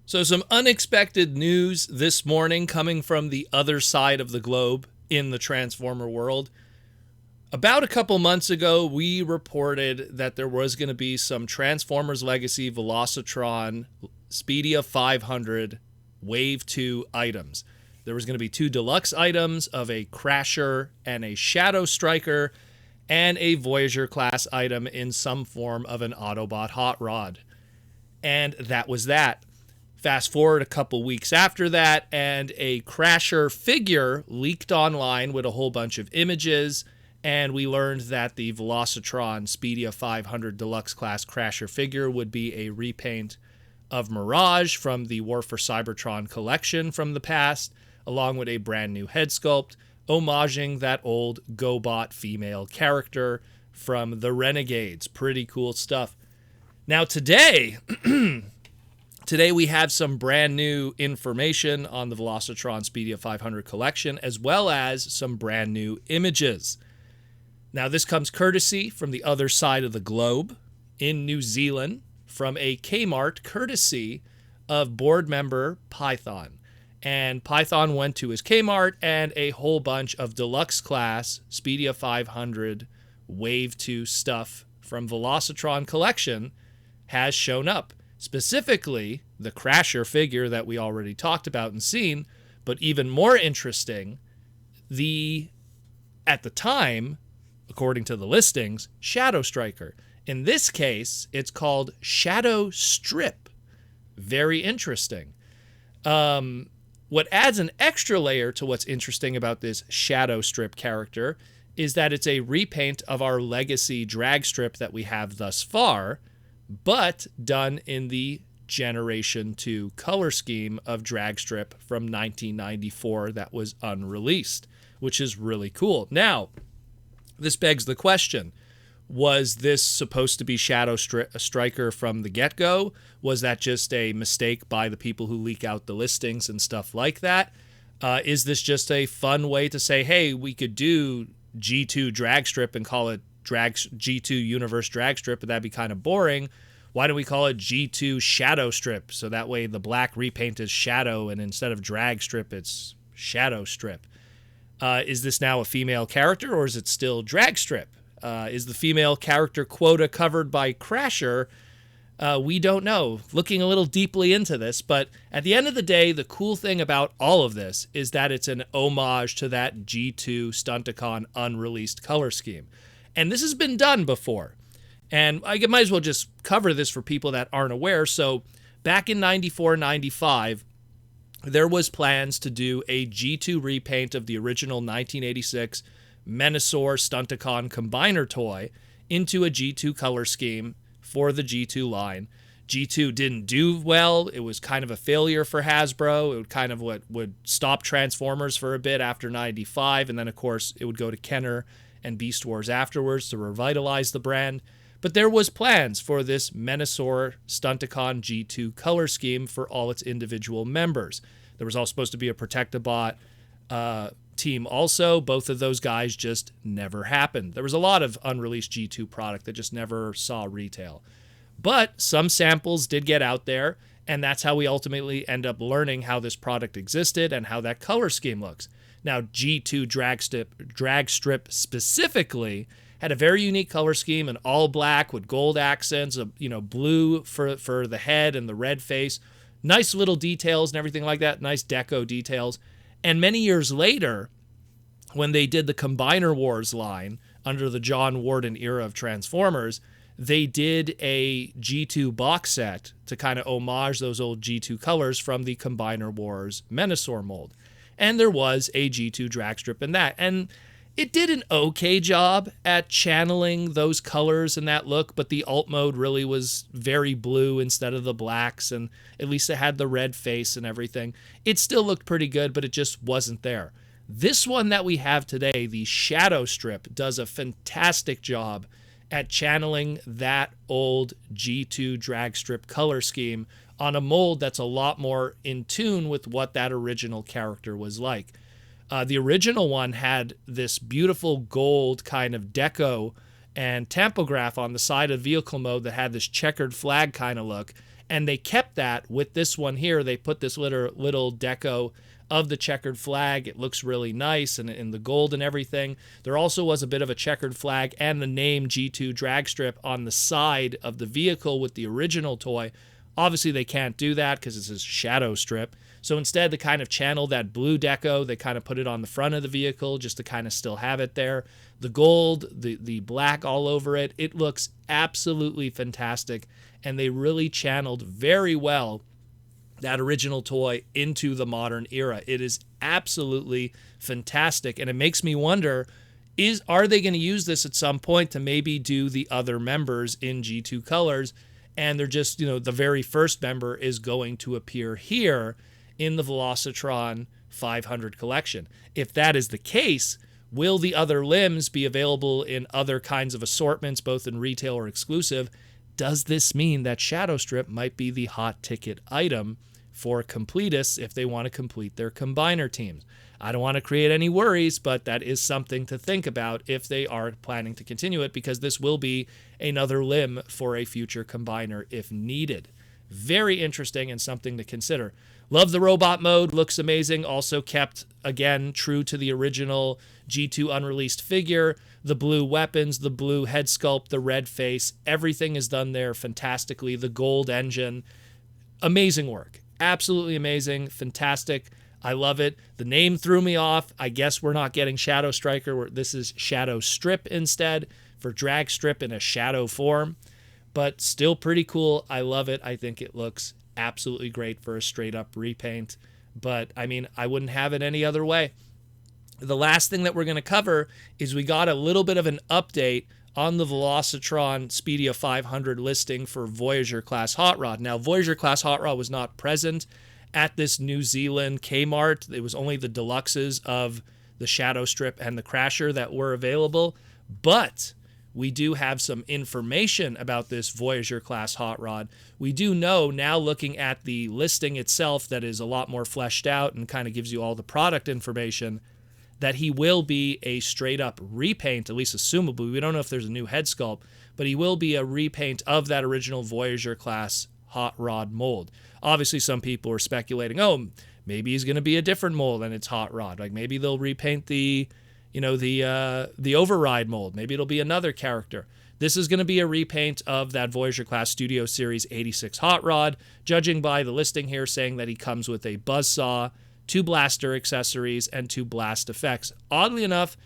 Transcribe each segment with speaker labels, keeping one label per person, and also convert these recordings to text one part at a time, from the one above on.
Speaker 1: So some unexpected news this morning coming from the other side of the globe in the Transformer world. About a couple months ago, we reported that there was going to be some Transformers Legacy Velocitron Speedia 500 Wave 2 items. There was going to be 2 deluxe items of a Crasher and a Shadow Striker, and a Voyager class item in some form of an Autobot hot rod. And that was that. Fast forward a couple weeks after that, and a Crasher figure leaked online with a whole bunch of images, and we learned that the Velocitron Speedia 500 Deluxe Class Crasher figure would be a repaint of Mirage from the War for Cybertron collection from the past, along with a brand new head sculpt, homaging that old Gobot female character from the Renegades. Pretty cool stuff. Now today we have some brand new information on the Velocitron Speedia 500 collection, as well as some brand new images. Now, this comes courtesy from the other side of the globe in New Zealand, from a Kmart courtesy of board member Python. And Python went to his Kmart, and a whole bunch of deluxe class Speedia 500 Wave 2 stuff from Velocitron collection has shown up. Specifically, the Crasher figure that we already talked about and seen, but even more interesting, at the time, according to the listings, Shadow Striker. In this case, it's called Shadowstrip. Very interesting. What adds an extra layer to what's interesting about this Shadowstrip character is that it's a repaint of our Legacy Dragstrip that we have thus far, but done in the Generation 2 color scheme of Dragstrip from 1994 that was unreleased, which is really cool. Now, this begs the question, was this supposed to be Shadow Striker from the get-go? Was that just a mistake by the people who leak out the listings and stuff like that? Is this just a fun way to say, hey, we could do G2 Dragstrip and call it G2 Universe Dragstrip, but that'd be kind of boring. Why don't we call it G2 Shadowstrip? So that way the black repaint is Shadow, and instead of Dragstrip, it's Shadowstrip. Is this now a female character, or is it still Dragstrip? Is the female character quota covered by Crasher? We don't know. Looking a little deeply into this, but at the end of the day, the cool thing about all of this is that it's an homage to that G2 Stunticon unreleased color scheme. And this has been done before. And I might as well just cover this for people that aren't aware. So back in 94-95, there was plans to do a G2 repaint of the original 1986 Menasor Stunticon Combiner toy into a G2 color scheme for the G2 line. G2 didn't do well. It was kind of a failure for Hasbro. It would kind of what would stop Transformers for a bit after 95, and then of course it would go to Kenner and Beast Wars afterwards to revitalize the brand. But there was plans for this Menasor Stunticon G2 color scheme for all its individual members. There was also supposed to be a Protectobot team also. Both of those guys just never happened. There was a lot of unreleased G2 product that just never saw retail. But some samples did get out there, and that's how we ultimately end up learning how this product existed and how that color scheme looks. Now, G2 Dragstrip specifically had a very unique color scheme, an all black with gold accents, blue for the head and the red face. Nice little details and everything like that, nice deco details. And many years later, when they did the Combiner Wars line under the John Warden era of Transformers, they did a G2 box set to kind of homage those old G2 colors from the Combiner Wars Menasor mold. And there was a G2 Dragstrip in that. And it did an okay job at channeling those colors and that look, but the alt mode really was very blue instead of the blacks, and at least it had the red face and everything. It still looked pretty good, but it just wasn't there. This one that we have today, the Shadowstrip, does a fantastic job at channeling that old G2 Dragstrip color scheme on a mold that's a lot more in tune with what that original character was like. The original one had this beautiful gold kind of deco and tampograph on the side of vehicle mode that had this checkered flag kind of look. And they kept that with this one here. They put this little deco of the checkered flag. It looks really nice, and in the gold and everything. There also was a bit of a checkered flag and the name G2 Dragstrip on the side of the vehicle with the original toy. Obviously, they can't do that because this is Shadowstrip. So instead, they kind of channel that blue deco. They kind of put it on the front of the vehicle just to kind of still have it there. The gold, the black all over it. It looks absolutely fantastic. And they really channeled very well that original toy into the modern era. It is absolutely fantastic. And it makes me wonder, are they going to use this at some point to maybe do the other members in G2 colors? And they're just, the very first member is going to appear here in the Velocitron 500 collection. If that is the case, will the other limbs be available in other kinds of assortments, both in retail or exclusive? Does this mean that Shadowstrip might be the hot ticket item for completists if they want to complete their combiner teams? I don't want to create any worries, but that is something to think about if they are planning to continue it, because this will be another limb for a future combiner if needed. Very interesting and something to consider. Love the robot mode, looks amazing. Also kept, again, true to the original G2 unreleased figure. The blue weapons, the blue head sculpt, the red face, everything is done there fantastically. The gold engine, amazing work. Absolutely amazing, fantastic. I love it. The name threw me off. I guess we're not getting Shadow Striker. This is Shadowstrip instead, for Dragstrip in a shadow form. But still pretty cool. I love it. I think it looks absolutely great for a straight up repaint. But I mean, I wouldn't have it any other way. The last thing that we're going to cover is we got a little bit of an update on the Velocitron Speedia 500 listing for Voyager class Hot Rod. Now, Voyager class Hot Rod was not present at this New Zealand Kmart. It was only the deluxes of the Shadowstrip and the Crasher that were available. But we do have some information about this Voyager class Hot Rod. We do know now, looking at the listing itself that is a lot more fleshed out and kind of gives you all the product information, that he will be a straight up repaint, at least assumably. We don't know if there's a new head sculpt, but he will be a repaint of that original Voyager class Hot Rod mold. Obviously, some people are speculating, oh, maybe he's going to be a different mold and it's Hot Rod. Like maybe they'll repaint the Override mold. Maybe it'll be another character. This is going to be a repaint of that Voyager class Studio Series 86 Hot Rod, judging by the listing here saying that he comes with a buzzsaw, 2 blaster accessories, and 2 blast effects. Oddly enough,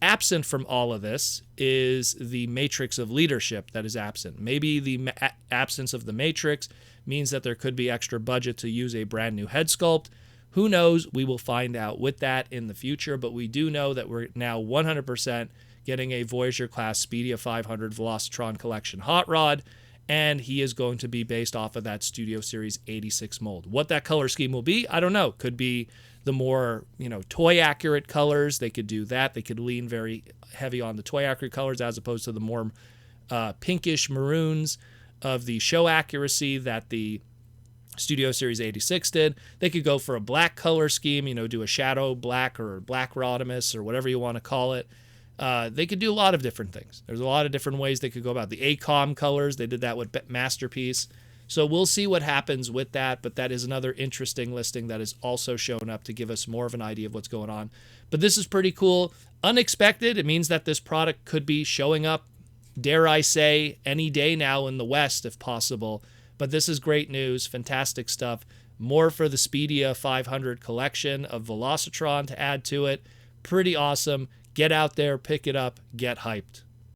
Speaker 1: absent from all of this is the matrix of leadership that is absent. Maybe the absence of the matrix means that there could be extra budget to use a brand new head sculpt. Who knows? We will find out with that in the future, but we do know that we're now 100% getting a Voyager class Speedia 500 Velocitron Collection Hot Rod, and he is going to be based off of that Studio Series 86 mold. What that color scheme will be, I don't know. Could be the more, toy accurate colors. They could do that. They could lean very heavy on the toy accurate colors as opposed to the more pinkish maroons of the show accuracy that the Studio Series 86 did. They could go for a black color scheme, do a shadow black or black Rodimus or whatever you want to call it. They could do a lot of different things. There's a lot of different ways they could go about the ACOM colors. They did that with Masterpiece. So we'll see what happens with that, but that is another interesting listing that is also shown up to give us more of an idea of what's going on. But this is pretty cool. Unexpected. It means that this product could be showing up, dare I say, any day now in the West if possible. But this is great news. Fantastic stuff. More for the Speedia 500 collection of Velocitron to add to it. Pretty awesome. Get out there, pick it up, get hyped.